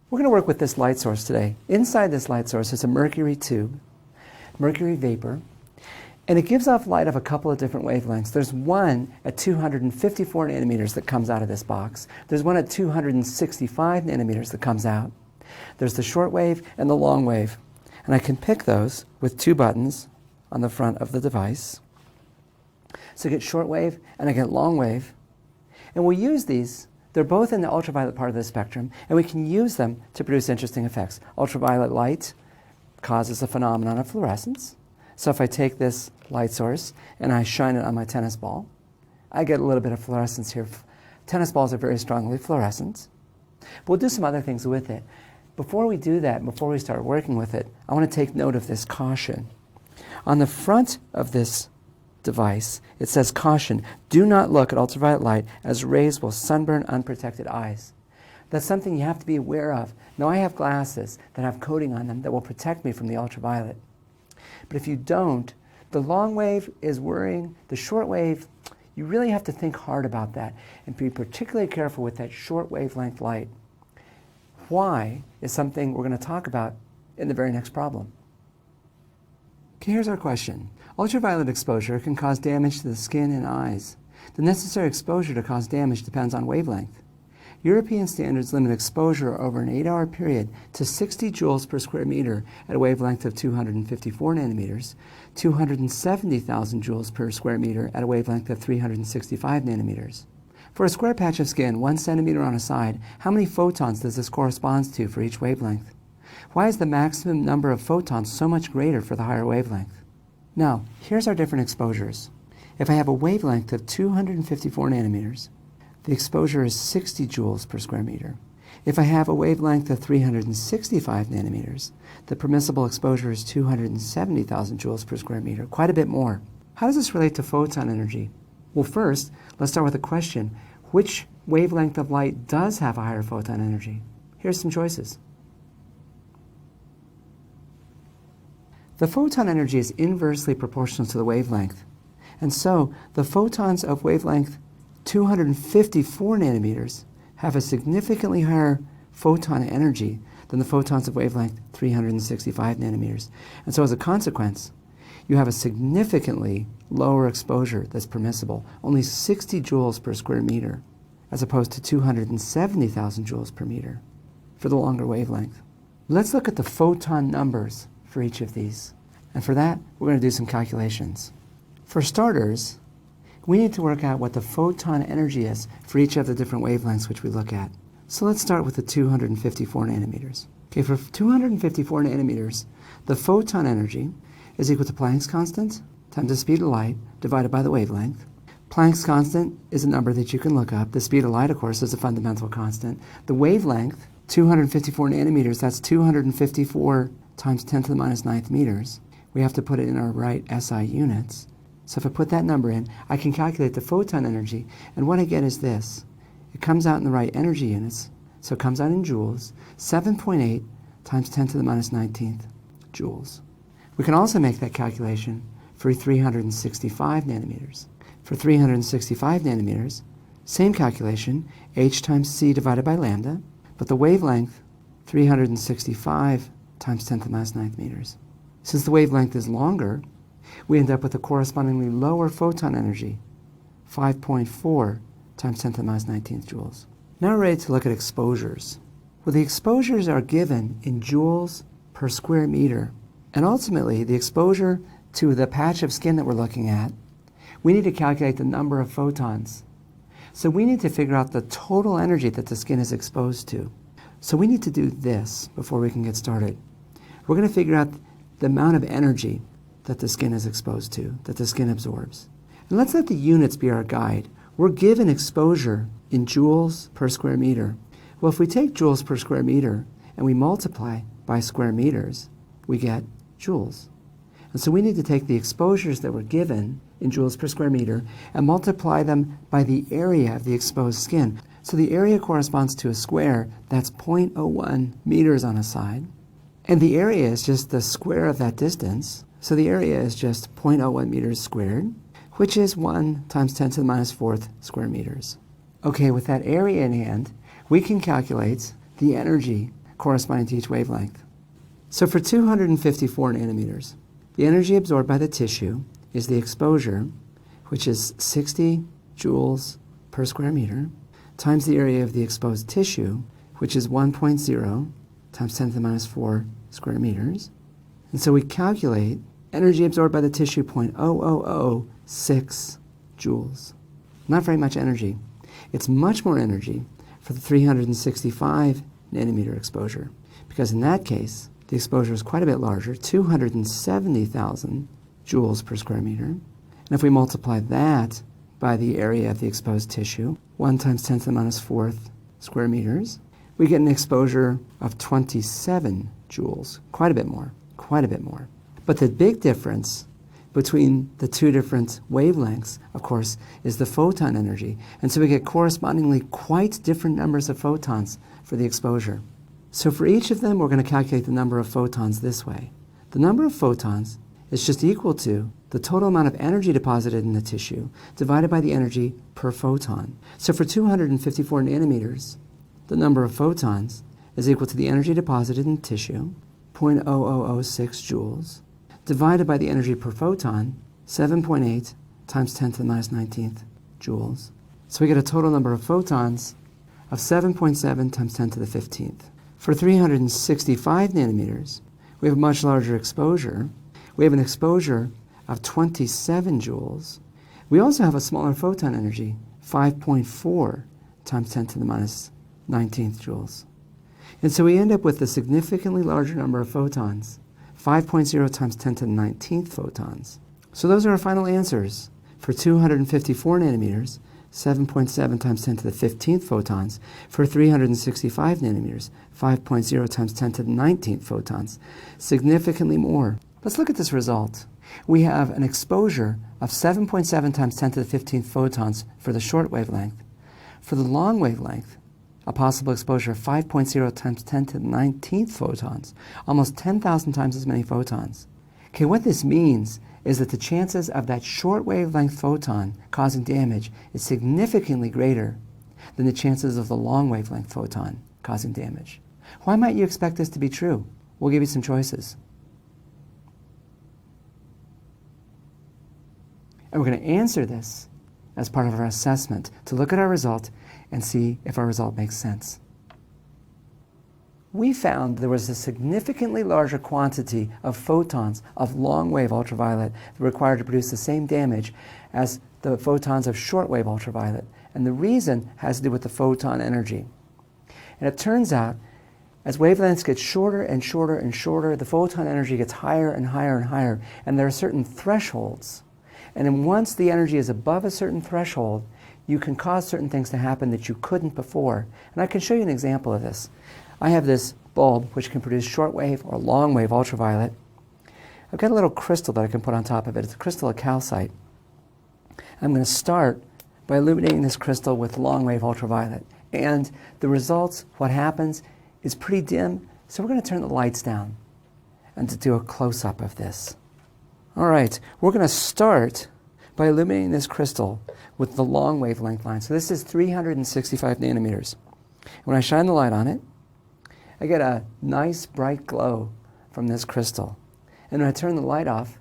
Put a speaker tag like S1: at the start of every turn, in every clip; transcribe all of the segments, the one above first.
S1: We're going to work with this light source today. Inside this light source is a mercury tube, mercury vapor, and it gives off light of a couple of different wavelengths. There's one at 254 nanometers that comes out of this box. There's one at 265 nanometers that comes out. There's the short wave and the long wave. And I can pick those with two buttons on the front of the device. So I get short wave and I get long wave. And we'll use these. They're both in the ultraviolet part of the spectrum, and we can use them to produce interesting effects. Ultraviolet light causes a phenomenon of fluorescence. So if I take this light source and I shine it on my tennis ball, I get a little bit of fluorescence here. Tennis balls are very strongly fluorescent. We'll do some other things with it. Before we do that, before we start working with it, I want to take note of this caution. On the front of this device, it says, caution, do not look at ultraviolet light as rays will sunburn unprotected eyes. That's something you have to be aware of. Now I have glasses that have coating on them that will protect me from the ultraviolet. But if you don't, the long wave is worrying. The short wave, you really have to think hard about that and be particularly careful with that short wavelength light. Why is something we're going to talk about in the very next problem. Okay, here's our question. Ultraviolet exposure can cause damage to the skin and eyes. The necessary exposure to cause damage depends on wavelength. European standards limit exposure over an 8-hour period to 60 joules per square meter at a wavelength of 254 nanometers, 270,000 joules per square meter at a wavelength of 365 nanometers. For a square patch of skin, 1 centimeter on a side, how many photons does this correspond to for each wavelength? Why is the maximum number of photons so much greater for the higher wavelength? Now, here's our different exposures. If I have a wavelength of 254 nanometers, the exposure is 60 joules per square meter. If I have a wavelength of 365 nanometers, the permissible exposure is 270,000 joules per square meter, quite a bit more. How does this relate to photon energy? Well, first, let's start with a question. Which wavelength of light does have a higher photon energy? Here's some choices. The photon energy is inversely proportional to the wavelength. And so the photons of wavelength 254 nanometers have a significantly higher photon energy than the photons of wavelength 365 nanometers. And so as a consequence, you have a significantly lower exposure that's permissible, only 60 joules per square meter, as opposed to 270,000 joules per meter for the longer wavelength. Let's look at the photon numbers for each of these. And for that, we're going to do some calculations. For starters, we need to work out what the photon energy is for each of the different wavelengths which we look at. So let's start with the 254 nanometers. Okay, for 254 nanometers, the photon energy is equal to Planck's constant times the speed of light divided by the wavelength. Planck's constant is a number that you can look up. The speed of light, of course, is a fundamental constant. The wavelength, 254 nanometers, that's 254 times 10 to the minus 9th meters. We have to put it in our right SI units. So if I put that number in, I can calculate the photon energy, and what I get is this. It comes out in the right energy units, so it comes out in joules, 7.8 times 10 to the minus 19th joules. We can also make that calculation for 365 nanometers. For 365 nanometers, same calculation, h times c divided by lambda, but the wavelength, 365 times 10 to the minus 9th meters. Since the wavelength is longer, we end up with a correspondingly lower photon energy, 5.4 times 10 to the minus 19th joules. Now we're ready to look at exposures. Well, the exposures are given in joules per square meter. And ultimately, the exposure to the patch of skin that we're looking at, we need to calculate the number of photons. So we need to figure out the total energy that the skin is exposed to. So we need to do this before we can get started. We're going to figure out the amount of energy that the skin is exposed to, that the skin absorbs. And let's let the units be our guide. We're given exposure in joules per square meter. Well, if we take joules per square meter and we multiply by square meters, we get joules. And so we need to take the exposures that were given in joules per square meter and multiply them by the area of the exposed skin. So the area corresponds to a square that's 0.01 meters on a side. And the area is just the square of that distance. So the area is just 0.01 meters squared, which is 1 times 10 to the minus 4th square meters. Okay, with that area in hand, we can calculate the energy corresponding to each wavelength. So for 254 nanometers, the energy absorbed by the tissue is the exposure, which is 60 joules per square meter, times the area of the exposed tissue, which is 1.0 times 10 to the minus 4 square meters. And so we calculate energy absorbed by the tissue, 0.0006 joules. Not very much energy. It's much more energy for the 365 nanometer exposure, because in that case, the exposure is quite a bit larger, 270,000 joules per square meter. And if we multiply that by the area of the exposed tissue, 1 times 10 to the minus 4th square meters, we get an exposure of 27 joules, quite a bit more, quite a bit more. But the big difference between the two different wavelengths, of course, is the photon energy. And so we get correspondingly quite different numbers of photons for the exposure. So for each of them, we're going to calculate the number of photons this way. The number of photons is just equal to the total amount of energy deposited in the tissue divided by the energy per photon. So for 254 nanometers, the number of photons is equal to the energy deposited in the tissue, 0.0006 joules, divided by the energy per photon, 7.8 times 10 to the minus 19th joules. So we get a total number of photons of 7.7 times 10 to the 15th. For 365 nanometers, we have a much larger exposure. We have an exposure of 27 joules. We also have a smaller photon energy, 5.4 times 10 to the minus 19th joules. And so we end up with a significantly larger number of photons, 5.0 times 10 to the 19th photons. So those are our final answers. For 254 nanometers, 7.7 times 10 to the 15th photons. For 365 nanometers, 5.0 times 10 to the 19th photons. Significantly more. Let's look at this result. We have an exposure of 7.7 times 10 to the 15th photons for the short wavelength. For the long wavelength, a possible exposure of 5.0 times 10 to the 19th photons, almost 10,000 times as many photons. Okay, what this means is that the chances of that short wavelength photon causing damage is significantly greater than the chances of the long wavelength photon causing damage. Why might you expect this to be true? We'll give you some choices. And we're going to answer this as part of our assessment to look at our result and see if our result makes sense. We found there was a significantly larger quantity of photons of long-wave ultraviolet required to produce the same damage as the photons of short-wave ultraviolet. And the reason has to do with the photon energy. And it turns out, as wavelengths get shorter and shorter and shorter, the photon energy gets higher and higher and higher. And there are certain thresholds. And then once the energy is above a certain threshold, you can cause certain things to happen that you couldn't before. And I can show you an example of this. I have this bulb which can produce shortwave or long-wave ultraviolet. I've got a little crystal that I can put on top of it. It's a crystal of calcite. I'm going to start by illuminating this crystal with long-wave ultraviolet. And the results, what happens, is pretty dim. So we're going to turn the lights down and to do a close-up of this. All right, we're going to start by illuminating this crystal with the long wavelength line. So this is 365 nanometers. When I shine the light on it, I get a nice bright glow from this crystal. And when I turn the light off,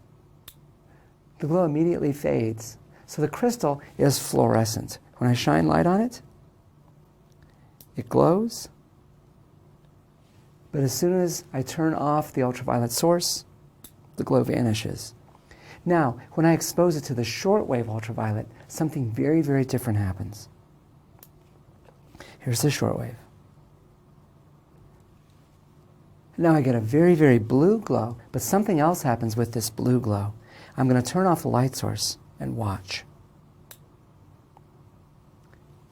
S1: the glow immediately fades. So the crystal is fluorescent. When I shine light on it, it glows. But as soon as I turn off the ultraviolet source, the glow vanishes. Now, when I expose it to the shortwave ultraviolet, something very, very different happens. Here's the shortwave. Now I get a very, very blue glow, but something else happens with this blue glow. I'm going to turn off the light source and watch.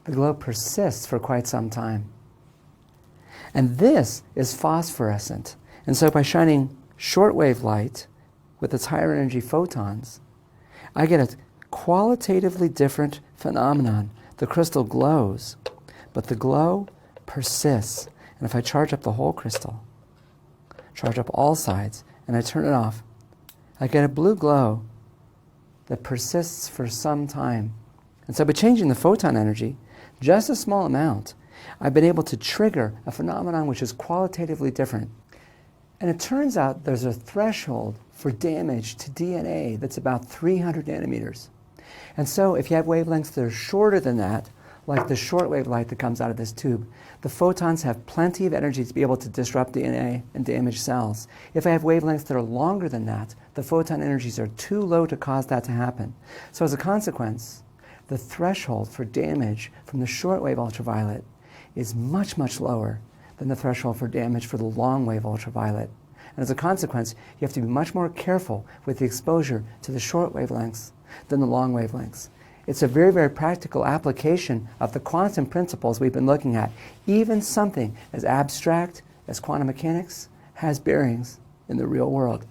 S1: The glow persists for quite some time. And this is phosphorescent. And so by shining shortwave light with its higher energy photons, I get a qualitatively different phenomenon. The crystal glows, but the glow persists. And if I charge up the whole crystal, charge up all sides, and I turn it off, I get a blue glow that persists for some time. And so by changing the photon energy, just a small amount, I've been able to trigger a phenomenon which is qualitatively different. And it turns out there's a threshold for damage to DNA that's about 300 nanometers. And so if you have wavelengths that are shorter than that, like the shortwave light that comes out of this tube, the photons have plenty of energy to be able to disrupt DNA and damage cells. If I have wavelengths that are longer than that, the photon energies are too low to cause that to happen. So as a consequence, the threshold for damage from the shortwave ultraviolet is much, much lower than the threshold for damage for the long-wave ultraviolet. And as a consequence, you have to be much more careful with the exposure to the short wavelengths than the long wavelengths. It's a very, very practical application of the quantum principles we've been looking at. Even something as abstract as quantum mechanics has bearings in the real world.